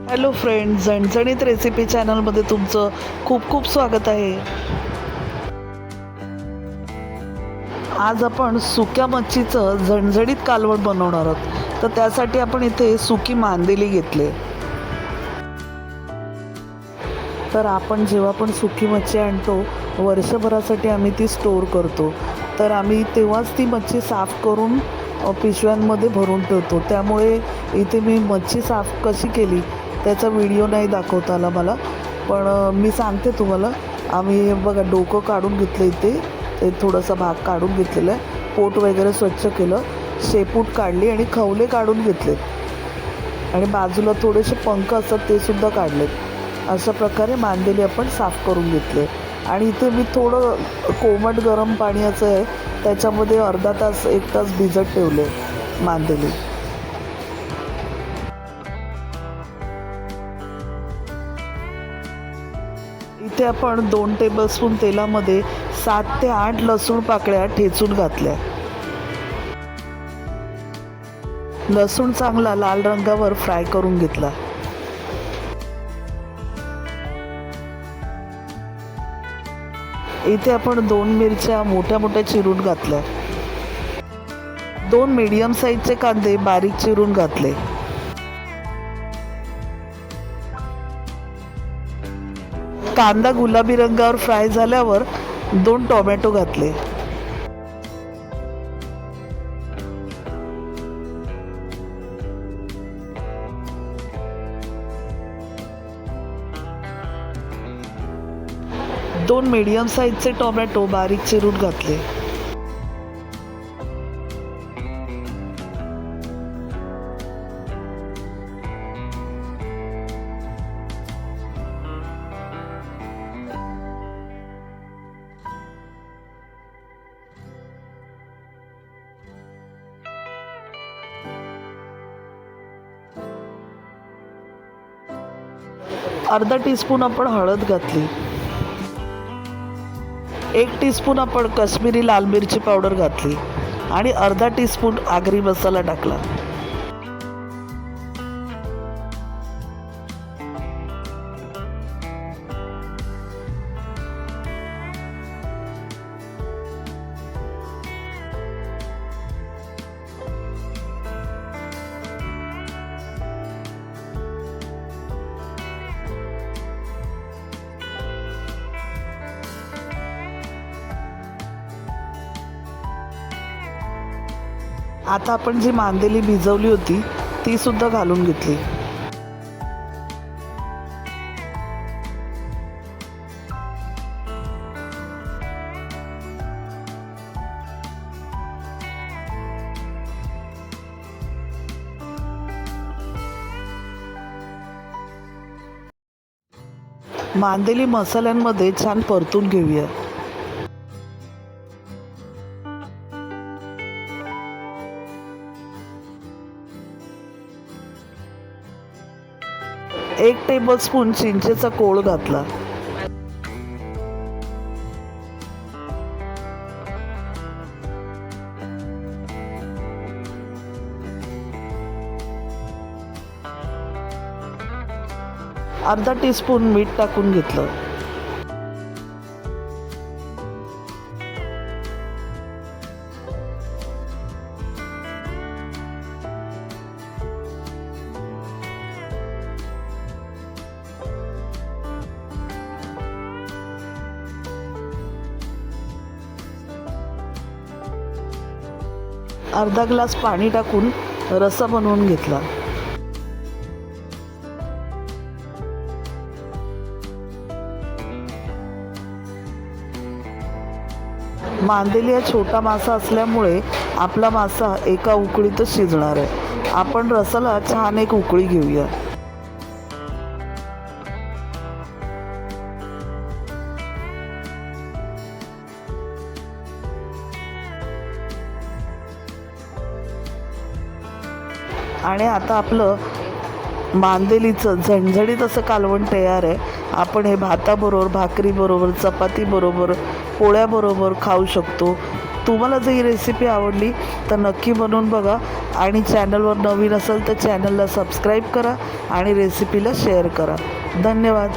Hello friends, झणझणीत recipe चॅनलमध्ये तुमचं खूप खूप स्वागत आहे. आज आपण सुक्या मच्छीचं झणझणीत कालवण बनवणार आहोत. तर त्यासाठी आपण इथे सुकी मांदेली घेतले. तर आपण जेव्हा पण सुकी मच्छी आणतो वर्षभरासाठी आम्ही ती स्टोअर करतो. तर आम्ही तेव्हाच ती मच्छी साफ करून पिशव्यांमध्ये भरून ठेवतो. त्यामुळे इथे मी मच्छी साफ कशी केली त्याचा व्हिडिओ नाही दाखवता आला मला, पण मी सांगते तुम्हाला. आम्ही बघा डोकं काढून घेतलं, इथे ते थोडासा भाग काढून घेतलेला आहे, पोट वगैरे स्वच्छ केलं, शेपूट काढली आणि खवले काढून घेतले आणि बाजूला थोडेसे पंख असतात ते सुद्धा काढलेत. अशा प्रकारे मांदेली आपण साफ करून घेतले. आणि इथे मी थोडं कोमट गरम पाण्याचं आहे त्याच्यामध्ये अर्धा तास 1 तास भिजत ठेवले मांदेली. इथे आपण 2 टेबलस्पून तेलामध्ये 7 ते 8 लसूण पाकळ्या ठेचून घातल्या. लसूण चांगला लाल रंगावर फ्राय करून घेतला. इथे आपण 2 मिरच्या मोठ्या मोठ्या चिरून घातल्या. 2 मीडियम साईजचे कांदे बारीक चिरून घातले. कांदा गुलाबी रंगावर फ्राय झाल्यावर 2 टोमॅटो घातले. दोन मीडियम साईजचे टोमॅटो बारीक चिरून घातले. अर्धा टीस्पून आपण हळद घातली. 1 टीस्पून आपण काश्मीरी लाल मिरची पावडर घातली आणि अर्धा टीस्पून आगरी मसाला टाकला. आता आपण जी मांदेली भिजवली होती ती सुद्धा घालून घेतली. मांदेली मसाल्यांमध्ये छान परतून घेऊया. एक टेबलस्पून चिंचेचा कोळ घातला. अर्धा टीस्पून मीठ टाकून घेतलं. अर्धा ग्लास पाणी टाकून रस्सा बनवून घेतला. मांदेली हा छोटा मासा असल्यामुळे आपला मासा एका उकळीतच शिजणार आहे. आपण रसाला छान एक उकळी घेऊया. आणि आता आपलं मांदेलीचं झणझणीत असं कालवण तयार आहे. आपण हे भाताबरोबर, भाकरीबरोबर, चपातीबरोबर, पोळ्याबरोबर खाऊ शकतो. तुम्हाला जर ही रेसिपी आवडली तर नक्की बनवून बघा आणि चॅनलवर नवीन असेल तर चॅनलला सबस्क्राईब करा आणि रेसिपीला शेअर करा. धन्यवाद.